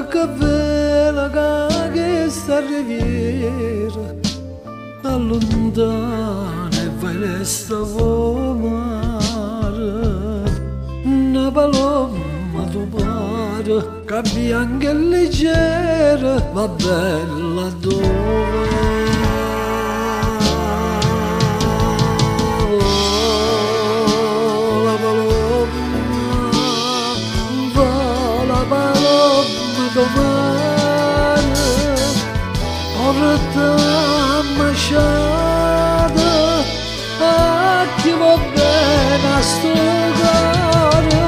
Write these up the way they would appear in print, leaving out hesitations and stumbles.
che vela che sta riviera allontana e vai resta mare una paloma tu pare che bianca e leggera va bella dove domani porta masciata a chi va bene a sto cuore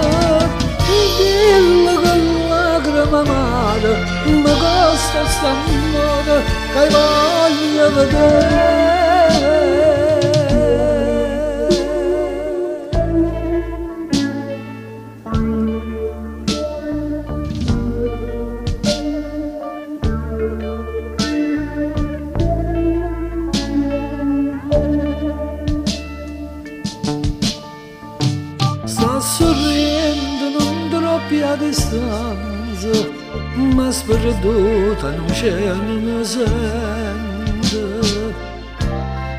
dillo che lacrima amare mi costa st'amore che voglio vedere. Sorridendo non troppi a distanza, ma sperduta non c'è non sente.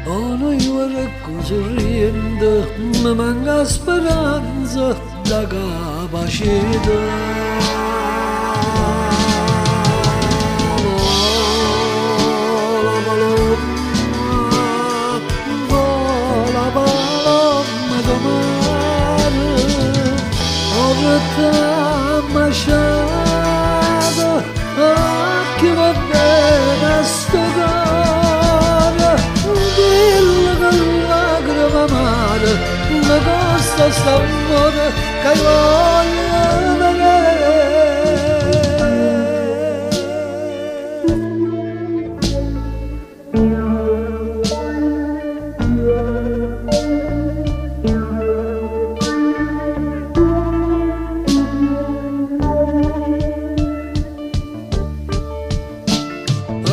Oh, noi ora sorridendo, mi manca speranza da capacità. Masciata a chi va bene a sto cuore dillo che lacrima amare mi costa st'amore che voglio vedere.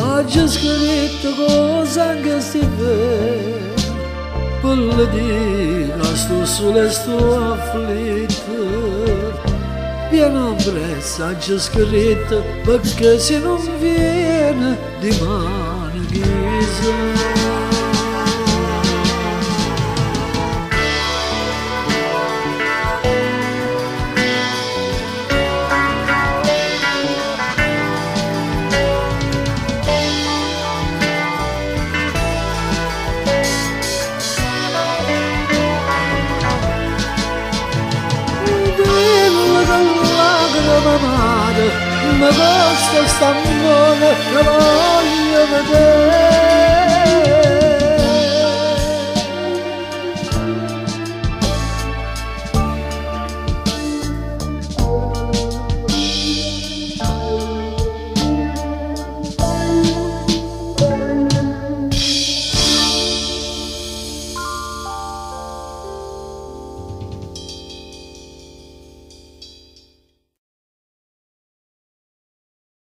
Oggi scritto cosa anche si vede per le dire sto sole sto afflitto pieno prezzo oggi scritto perché se non viene di mano chissà. Ma costa st'amore che voglio vedere.